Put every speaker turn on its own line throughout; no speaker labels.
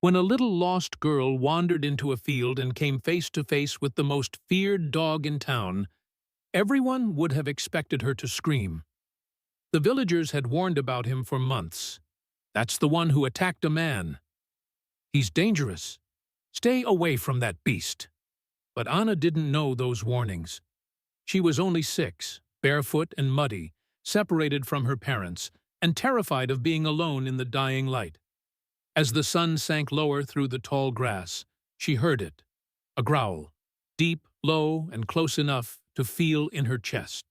When a little lost girl wandered into a field and came face to face with the most feared dog in town, everyone would have expected her to scream. The villagers had warned about him for months. That's the one who attacked a man. He's dangerous. Stay away from that beast. But Anna didn't know those warnings. She was only 6, barefoot and muddy, separated from her parents, and terrified of being alone in the dying light. As the sun sank lower through the tall grass, she heard it, a growl, deep, low, and close enough to feel in her chest.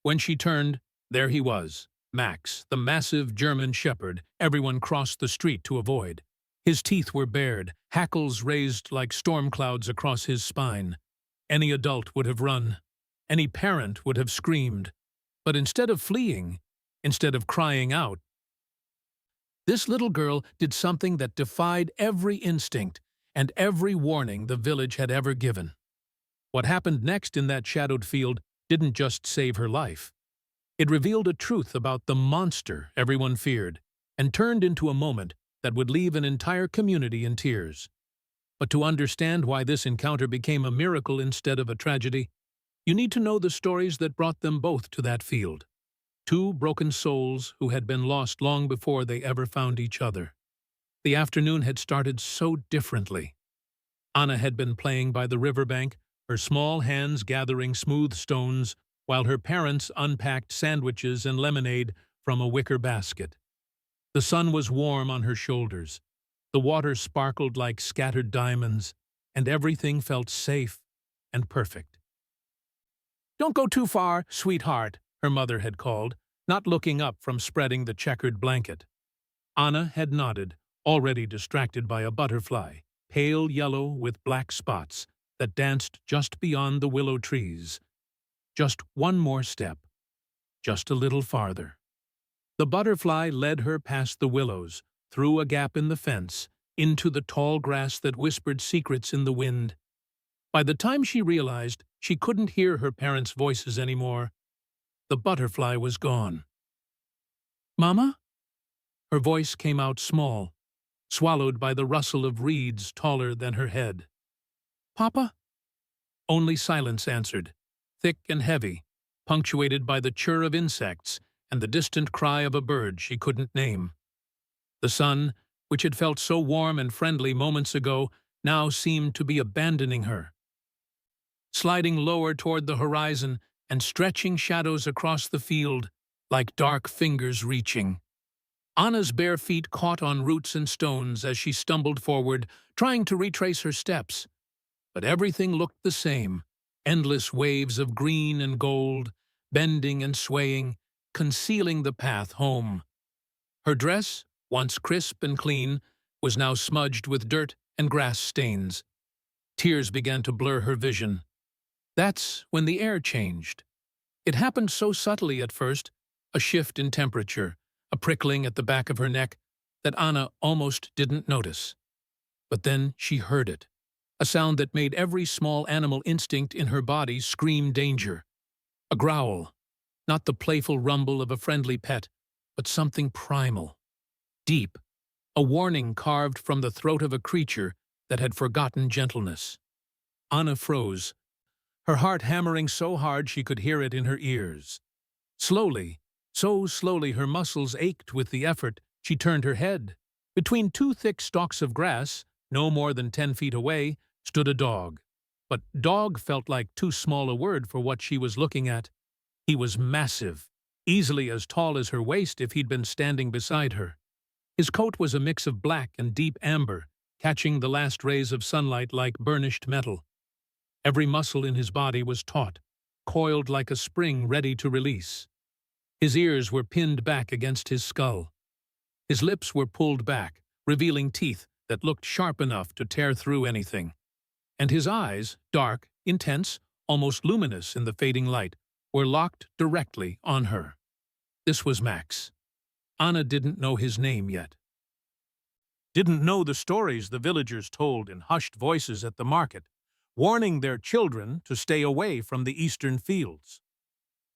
When she turned, there he was, Max, the massive German shepherd everyone crossed the street to avoid. His teeth were bared, hackles raised like storm clouds across his spine. Any adult would have run. Any parent would have screamed. But instead of fleeing, instead of crying out, this little girl did something that defied every instinct and every warning the village had ever given. What happened next in that shadowed field didn't just save her life. It revealed a truth about the monster everyone feared and turned into a moment that would leave an entire community in tears. But to understand why this encounter became a miracle instead of a tragedy, you need to know the stories that brought them both to that field. 2 broken souls who had been lost long before they ever found each other. The afternoon had started so differently. Anna had been playing by the riverbank, her small hands gathering smooth stones, while her parents unpacked sandwiches and lemonade from a wicker basket. The sun was warm on her shoulders. The water sparkled like scattered diamonds, and everything felt safe and perfect. "Don't go too far, sweetheart," her mother had called, not looking up from spreading the checkered blanket. Anna had nodded, already distracted by a butterfly, pale yellow with black spots, that danced just beyond the willow trees. Just one more step, just a little farther. The butterfly led her past the willows, through a gap in the fence, into the tall grass that whispered secrets in the wind. By the time she realized she couldn't hear her parents' voices anymore, the butterfly was gone. "Mama?" Her voice came out small, swallowed by the rustle of reeds taller than her head. "Papa?" Only silence answered, thick and heavy, punctuated by the chirr of insects and the distant cry of a bird she couldn't name. The sun, which had felt so warm and friendly moments ago, now seemed to be abandoning her, sliding lower toward the horizon and stretching shadows across the field like dark fingers reaching. Anna's bare feet caught on roots and stones as she stumbled forward, trying to retrace her steps. But everything looked the same, endless waves of green and gold, bending and swaying, concealing the path home. Her dress, once crisp and clean, was now smudged with dirt and grass stains. Tears began to blur her vision. That's when the air changed. It happened so subtly at first, a shift in temperature, a prickling at the back of her neck, that Anna almost didn't notice. But then she heard it, a sound that made every small animal instinct in her body scream danger. A growl, not the playful rumble of a friendly pet, but something primal, deep, a warning carved from the throat of a creature that had forgotten gentleness. Anna froze, her heart hammering so hard she could hear it in her ears. Slowly, so slowly her muscles ached with the effort, she turned her head. Between 2 thick stalks of grass, no more than 10 feet away, stood a dog. But dog felt like too small a word for what she was looking at. He was massive, easily as tall as her waist if he'd been standing beside her. His coat was a mix of black and deep amber, catching the last rays of sunlight like burnished metal. Every muscle in his body was taut, coiled like a spring ready to release. His ears were pinned back against his skull. His lips were pulled back, revealing teeth that looked sharp enough to tear through anything. And his eyes, dark, intense, almost luminous in the fading light, were locked directly on her. This was Max. Anna didn't know his name yet. Didn't know the stories the villagers told in hushed voices at the market, warning their children to stay away from the eastern fields.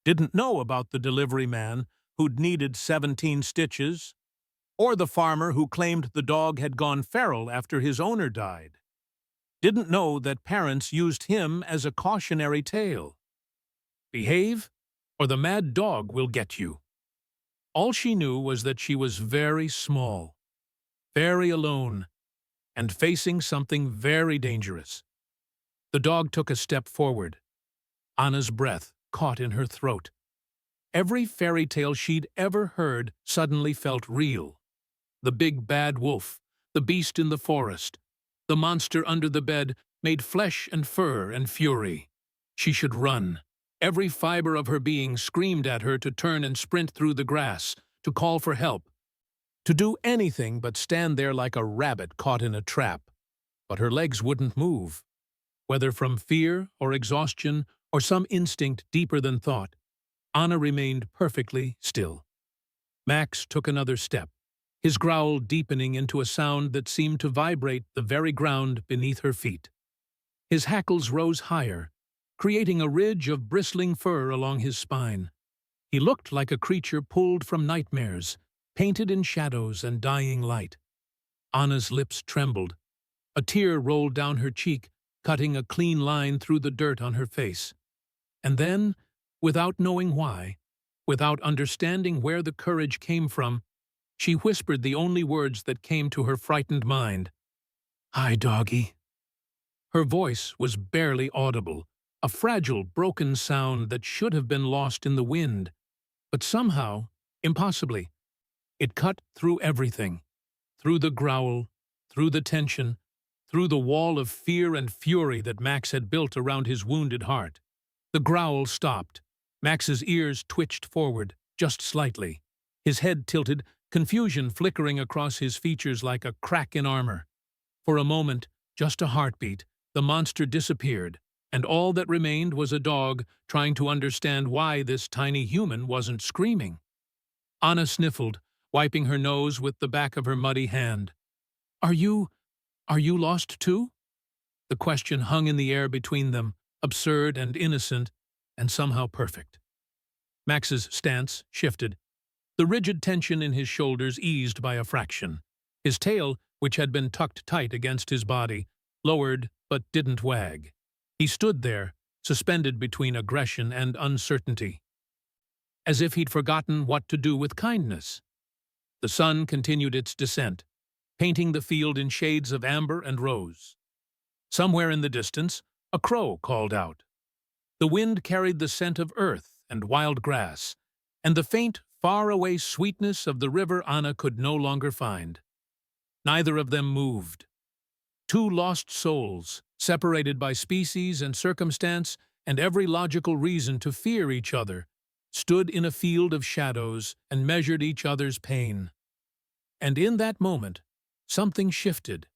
Didn't know about the delivery man who'd needed 17 stitches, Or the farmer who claimed the dog had gone feral after his owner died. Didn't know that parents used him as a cautionary tale. Behave, or the mad dog will get you. All she knew was that she was very small, very alone, and facing something very dangerous. The dog took a step forward. Anna's breath caught in her throat. Every fairy tale she'd ever heard suddenly felt real. The big bad wolf, the beast in the forest, the monster under the bed made flesh and fur and fury. She should run. Every fiber of her being screamed at her to turn and sprint through the grass, to call for help, to do anything but stand there like a rabbit caught in a trap. But her legs wouldn't move. Whether from fear or exhaustion or some instinct deeper than thought, Anna remained perfectly still. Max took another step, his growl deepening into a sound that seemed to vibrate the very ground beneath her feet. His hackles rose higher, creating a ridge of bristling fur along his spine. He looked like a creature pulled from nightmares, painted in shadows and dying light. Anna's lips trembled. A tear rolled down her cheek, cutting a clean line through the dirt on her face. And then, without knowing why, without understanding where the courage came from, she whispered the only words that came to her frightened mind. "Hi, doggy." Her voice was barely audible, a fragile, broken sound that should have been lost in the wind. But somehow, impossibly, it cut through everything. Through the growl, through the tension, through the wall of fear and fury that Max had built around his wounded heart. The growl stopped. Max's ears twitched forward, just slightly. His head tilted, confusion flickering across his features like a crack in armor. For a moment, just a heartbeat, the monster disappeared, and all that remained was a dog trying to understand why this tiny human wasn't screaming. Anna sniffled, wiping her nose with the back of her muddy hand. Are you lost too?" The question hung in the air between them, absurd and innocent, and somehow perfect. Max's stance shifted. The rigid tension in his shoulders eased by a fraction. His tail, which had been tucked tight against his body, lowered but didn't wag. He stood there, suspended between aggression and uncertainty, as if he'd forgotten what to do with kindness. The sun continued its descent, painting the field in shades of amber and rose. Somewhere in the distance, a crow called out. The wind carried the scent of earth and wild grass, and the faint, far-away sweetness of the river Anna could no longer find. Neither of them moved. Two lost souls, separated by species and circumstance and every logical reason to fear each other, stood in a field of shadows and measured each other's pain. And in that moment, something shifted.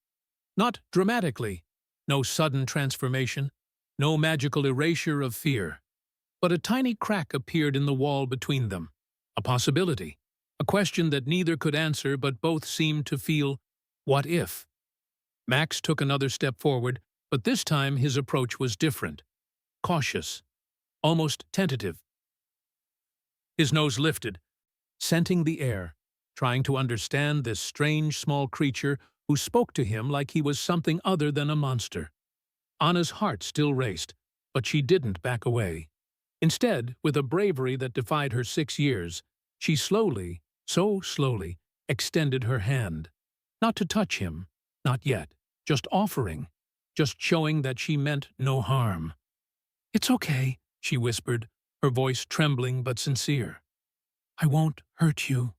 Not dramatically, no sudden transformation, no magical erasure of fear, but a tiny crack appeared in the wall between them. A possibility, a question that neither could answer but both seemed to feel, what if? Max took another step forward, but this time his approach was different. Cautious, almost tentative. His nose lifted, scenting the air, trying to understand this strange small creature who spoke to him like he was something other than a monster. Anna's heart still raced, but she didn't back away. Instead, with a bravery that defied her 6 years, she slowly, so slowly, extended her hand. Not to touch him, not yet, just offering, just showing that she meant no harm. "It's okay," she whispered, her voice trembling but sincere. "I won't hurt you."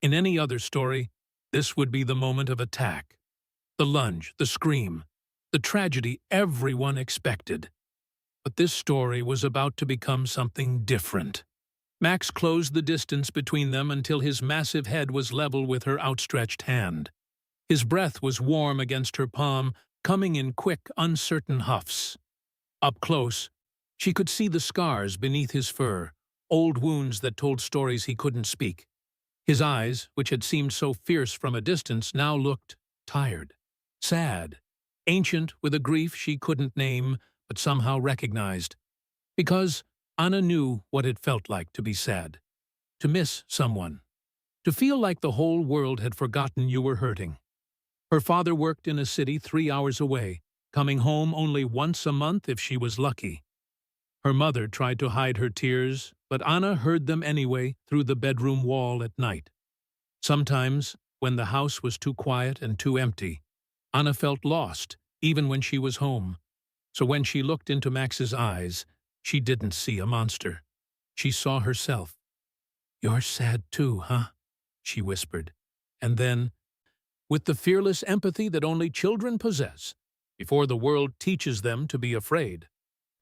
In any other story, this would be the moment of attack. The lunge, the scream, the tragedy everyone expected. But this story was about to become something different. Max closed the distance between them until his massive head was level with her outstretched hand. His breath was warm against her palm, coming in quick, uncertain huffs. Up close, she could see the scars beneath his fur, old wounds that told stories he couldn't speak. His eyes, which had seemed so fierce from a distance, now looked tired, sad, ancient with a grief she couldn't name but somehow recognized. Because Anna knew what it felt like to be sad, to miss someone, To feel like the whole world had forgotten you were hurting. Her father worked in a city 3 hours away, coming home only once a month if she was lucky. Her mother tried to hide her tears, but Anna heard them anyway through the bedroom wall at night. Sometimes, when the house was too quiet and too empty, Anna felt lost, even when she was home. So when she looked into Max's eyes, she didn't see a monster. She saw herself. "You're sad too, huh?" she whispered. And then, with the fearless empathy that only children possess, before the world teaches them to be afraid,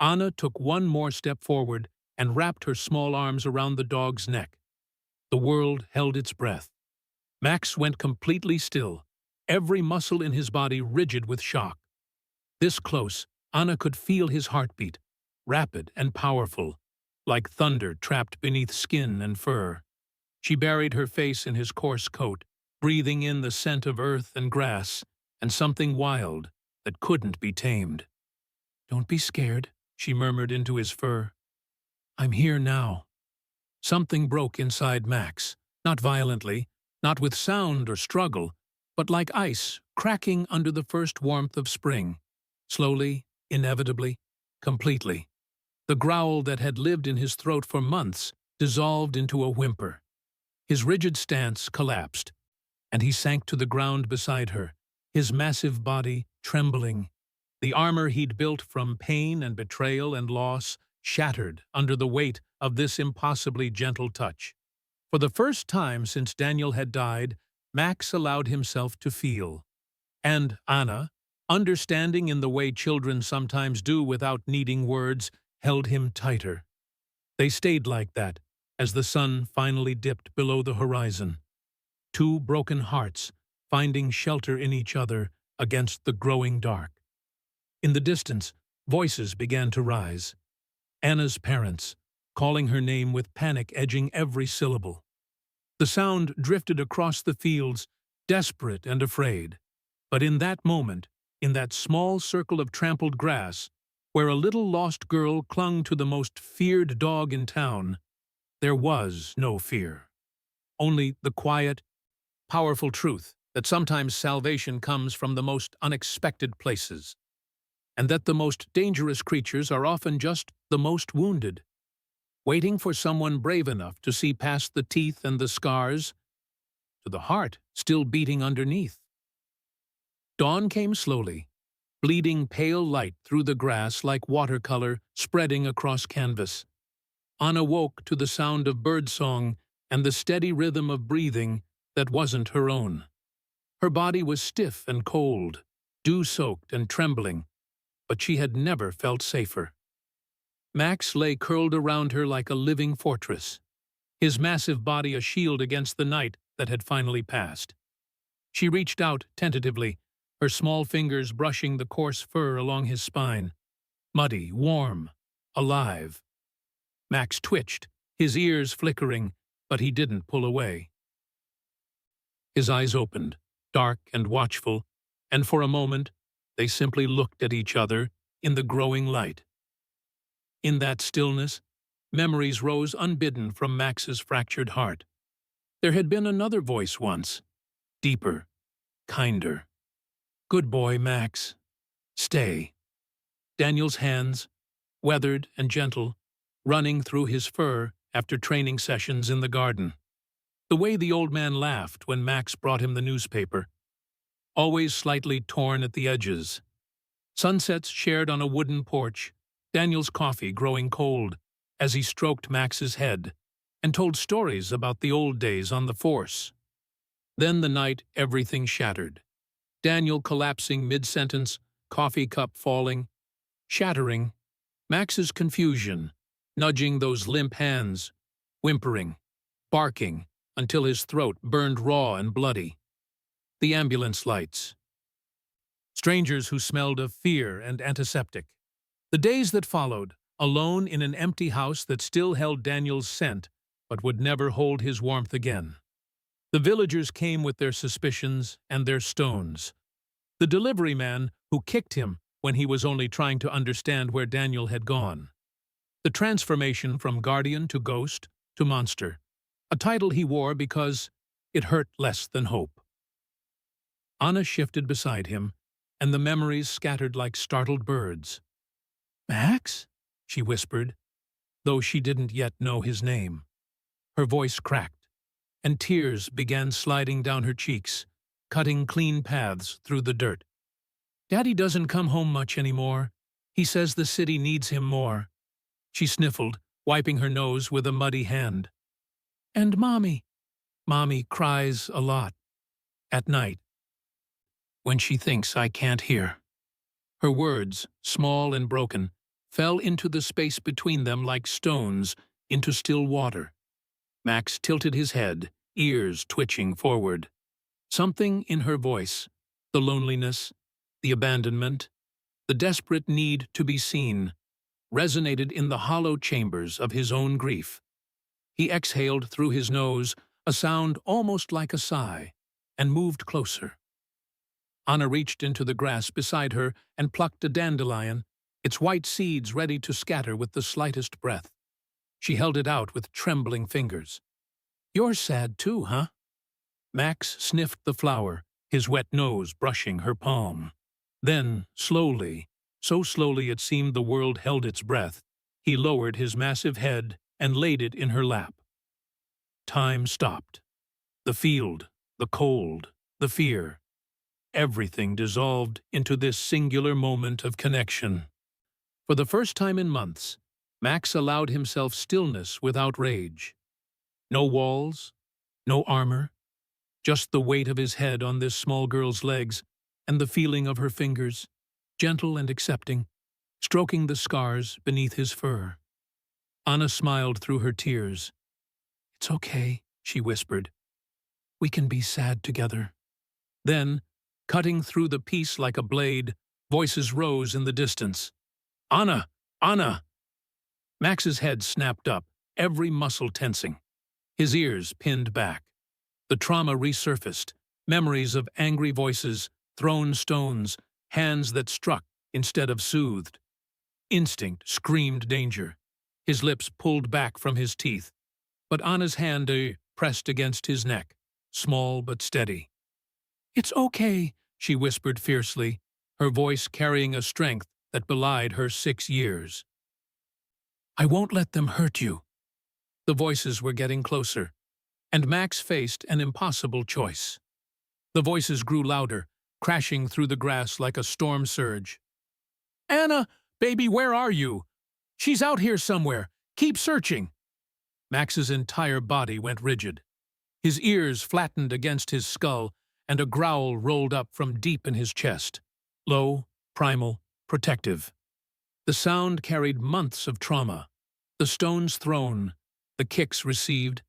Anna took one more step forward and wrapped her small arms around the dog's neck. The world held its breath. Max went completely still, every muscle in his body rigid with shock. This close, Anna could feel his heartbeat, rapid and powerful, like thunder trapped beneath skin and fur. She buried her face in his coarse coat, breathing in the scent of earth and grass, and something wild that couldn't be tamed. "Don't be scared," she murmured into his fur. "I'm here now." Something broke inside Max, not violently, not with sound or struggle, but like ice cracking under the first warmth of spring. Slowly, inevitably, completely. The growl that had lived in his throat for months dissolved into a whimper. His rigid stance collapsed, and he sank to the ground beside her, his massive body trembling. The armor he'd built from pain and betrayal and loss shattered under the weight of this impossibly gentle touch. For the first time since Daniel had died, Max allowed himself to feel. And Anna, understanding in the way children sometimes do without needing words, held him tighter. They stayed like that, as the sun finally dipped below the horizon. Two broken hearts, finding shelter in each other against the growing dark. In the distance, voices began to rise. Anna's parents, calling her name with panic edging every syllable. The sound drifted across the fields, desperate and afraid. But in that moment, in that small circle of trampled grass, where a little lost girl clung to the most feared dog in town, there was no fear. Only the quiet, powerful truth that sometimes salvation comes from the most unexpected places, and that the most dangerous creatures are often just the most wounded, waiting for someone brave enough to see past the teeth and the scars to the heart still beating underneath. Dawn came slowly, bleeding pale light through the grass like watercolor spreading across canvas. Anna woke to the sound of birdsong and the steady rhythm of breathing that wasn't her own. Her body was stiff and cold, dew-soaked and trembling, but she had never felt safer. Max lay curled around her like a living fortress, his massive body a shield against the night that had finally passed. She reached out tentatively, her small fingers brushing the coarse fur along his spine. Muddy, warm, alive. Max twitched, his ears flickering, but he didn't pull away. His eyes opened, dark and watchful, and for a moment, they simply looked at each other in the growing light. In that stillness, memories rose unbidden from Max's fractured heart. There had been another voice once, deeper, kinder. "Good boy, Max. Stay." Daniel's hands, weathered and gentle, running through his fur after training sessions in the garden. The way the old man laughed when Max brought him the newspaper, always slightly torn at the edges. Sunsets shared on a wooden porch, Daniel's coffee growing cold as he stroked Max's head and told stories about the old days on the force. Then the night everything shattered. Daniel collapsing mid-sentence, coffee cup falling, shattering, Max's confusion, nudging those limp hands, whimpering, barking until his throat burned raw and bloody. The ambulance lights. Strangers who smelled of fear and antiseptic. The days that followed, alone in an empty house that still held Daniel's scent but would never hold his warmth again. The villagers came with their suspicions and their stones. The delivery man who kicked him when he was only trying to understand where Daniel had gone. The transformation from guardian to ghost to monster, a title he wore because It hurt less than hope. Anna shifted beside him, and the memories scattered like startled birds. "Max?" she whispered, though she didn't yet know his name. Her voice cracked, and tears began sliding down her cheeks, cutting clean paths through the dirt. "Daddy doesn't come home much anymore. He says the city needs him more." She sniffled, wiping her nose with a muddy hand. "And Mommy? Mommy cries a lot. At night. When she thinks I can't hear." Her words, small and broken, fell into the space between them like stones into still water. Max tilted his head, ears twitching forward. Something in her voice, the loneliness, the abandonment, the desperate need to be seen, resonated in the hollow chambers of his own grief. He exhaled through his nose, a sound almost like a sigh, and moved closer. Anna reached into the grass beside her and plucked a dandelion, its white seeds ready to scatter with the slightest breath. She held it out with trembling fingers. "You're sad too, huh?" Max sniffed the flower, his wet nose brushing her palm. Then, slowly, so slowly it seemed the world held its breath, he lowered his massive head and laid it in her lap. Time stopped. The field, the cold, the fear. Everything dissolved into this singular moment of connection. For the first time in months, Max allowed himself stillness without rage. No walls, no armor, just the weight of his head on this small girl's legs and the feeling of her fingers, gentle and accepting, stroking the scars beneath his fur. Anna smiled through her tears. "It's okay," she whispered. "We can be sad together." Then, cutting through the peace like a blade, voices rose in the distance. "Anna! Anna!" Max's head snapped up, every muscle tensing. His ears pinned back. The trauma resurfaced, memories of angry voices, thrown stones, hands that struck instead of soothed. Instinct screamed danger. His lips pulled back from his teeth, but Anna's hand pressed against his neck, small but steady. "It's okay," she whispered fiercely, her voice carrying a strength that belied her 6 years. "I won't let them hurt you." The voices were getting closer, and Max faced an impossible choice. The voices grew louder, crashing through the grass like a storm surge. "Anna, baby, where are you? She's out here somewhere. Keep searching." Max's entire body went rigid. His ears flattened against his skull, and a growl rolled up from deep in his chest. Low, primal, protective. The sound carried months of trauma. The stones thrown, the kicks received,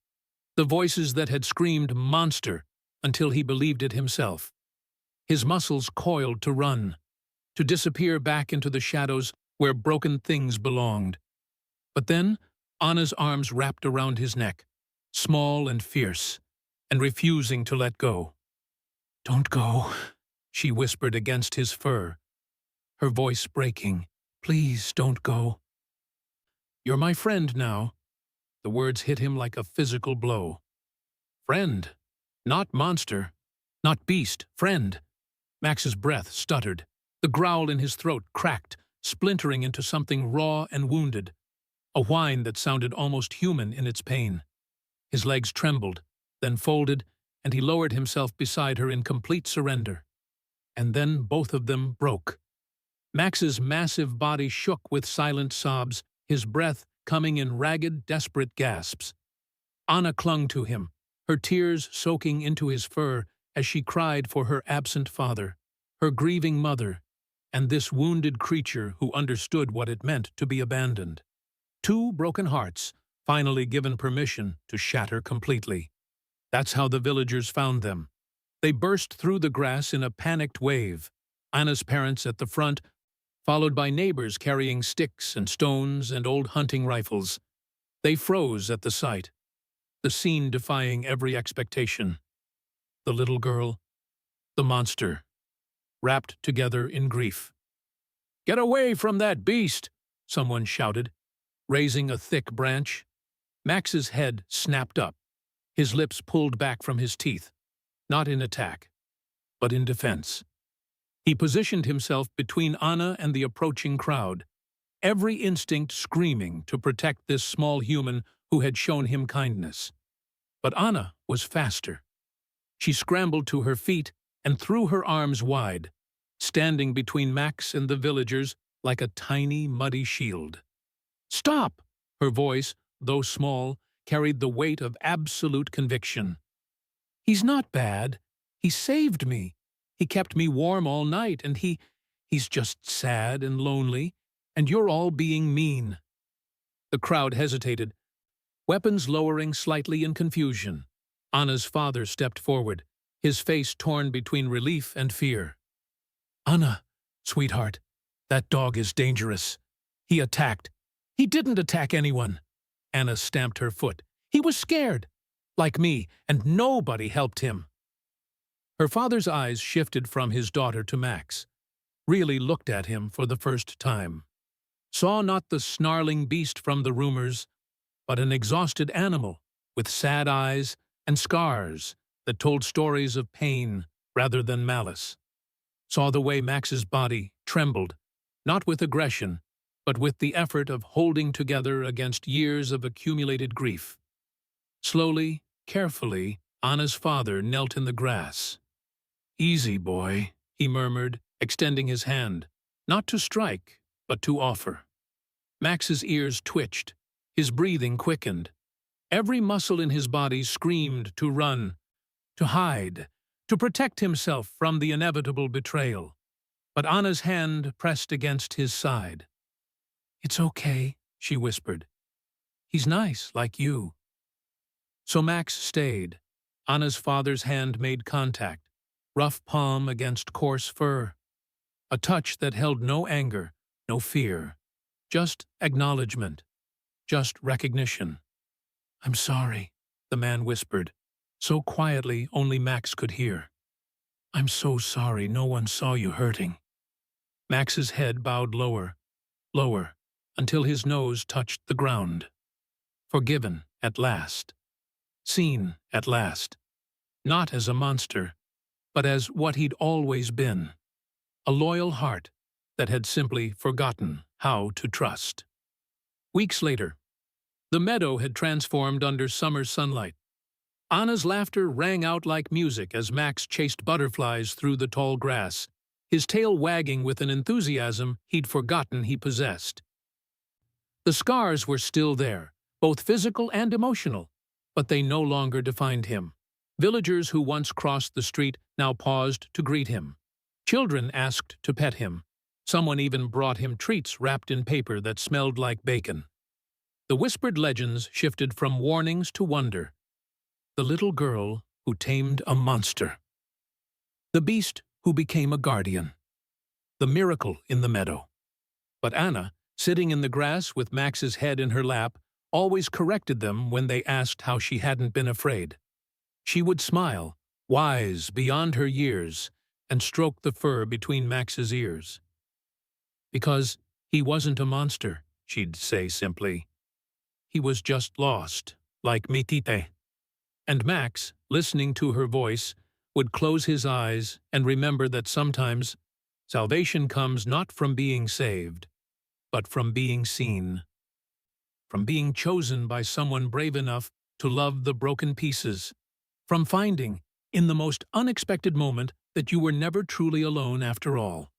the voices that had screamed monster until he believed it himself. His muscles coiled to run, to disappear back into the shadows where broken things belonged. But then, Anna's arms wrapped around his neck, small and fierce, and refusing to let go. "Don't go," she whispered against his fur, her voice breaking. "Please don't go." "You're my friend now." The words hit him like a physical blow. Friend. Not monster. Not beast. Friend. Max's breath stuttered. The growl in his throat cracked, splintering into something raw and wounded. A whine that sounded almost human in its pain. His legs trembled, then folded, and he lowered himself beside her in complete surrender. And then both of them broke. Max's massive body shook with silent sobs, his breath coming in ragged, desperate gasps. Anna clung to him, her tears soaking into his fur as she cried for her absent father, her grieving mother, and this wounded creature who understood what it meant to be abandoned. 2 broken hearts, finally given permission to shatter completely. That's how the villagers found them. They burst through the grass in a panicked wave, Anna's parents at the front, followed by neighbors carrying sticks and stones and old hunting rifles. They froze at the sight, the scene defying every expectation. The little girl, the monster, wrapped together in grief. "Get away from that beast!" someone shouted, raising a thick branch. Max's head snapped up. his lips pulled back from his teeth, not in attack, but in defense. He positioned himself between Anna and the approaching crowd, every instinct screaming to protect this small human who had shown him kindness. But Anna was faster. She scrambled to her feet and threw her arms wide, standing between Max and the villagers like a tiny, muddy shield. "Stop!" Her voice, though small, carried the weight of absolute conviction. "He's not bad. He saved me. He kept me warm all night, and he's just sad and lonely, and you're all being mean." The crowd hesitated, weapons lowering slightly in confusion. Anna's father stepped forward, his face torn between relief and fear. "Anna, sweetheart, that dog is dangerous. He attacked." "He didn't attack anyone." Anna stamped her foot. "He was scared, like me, and nobody helped him." Her father's eyes shifted from his daughter to Max, really looked at him for the first time. Saw not the snarling beast from the rumors, but an exhausted animal with sad eyes and scars that told stories of pain rather than malice. Saw the way Max's body trembled, not with aggression, but with the effort of holding together against years of accumulated grief. Slowly, carefully, Anna's father knelt in the grass. "Easy, boy," he murmured, extending his hand, not to strike, but to offer. Max's ears twitched, his breathing quickened. Every muscle in his body screamed to run, to hide, to protect himself from the inevitable betrayal. But Anna's hand pressed against his side. "It's okay," she whispered. "He's nice, like you." So Max stayed. Anna's father's hand made contact, rough palm against coarse fur. A touch that held no anger, no fear, just acknowledgement, just recognition. "I'm sorry," the man whispered, so quietly only Max could hear. "I'm so sorry no one saw you hurting." Max's head bowed lower, lower, until his nose touched the ground. Forgiven at last. Seen at last. Not as a monster, but as what he'd always been. A loyal heart that had simply forgotten how to trust. Weeks later, the meadow had transformed under summer sunlight. Anna's laughter rang out like music as Max chased butterflies through the tall grass, his tail wagging with an enthusiasm he'd forgotten he possessed. The scars were still there, both physical and emotional, but they no longer defined him. Villagers who once crossed the street now paused to greet him. Children asked to pet him. Someone even brought him treats wrapped in paper that smelled like bacon. The whispered legends shifted from warnings to wonder. The little girl who tamed a monster. The beast who became a guardian. The miracle in the meadow. But Anna, sitting in the grass with Max's head in her lap, always corrected them when they asked how she hadn't been afraid. She would smile, wise beyond her years, and stroke the fur between Max's ears. "Because he wasn't a monster," she'd say simply. "He was just lost, like Mitite." And Max, listening to her voice, would close his eyes and remember that sometimes salvation comes not from being saved, but from being seen. From being chosen by someone brave enough to love the broken pieces. From finding, in the most unexpected moment, that you were never truly alone after all.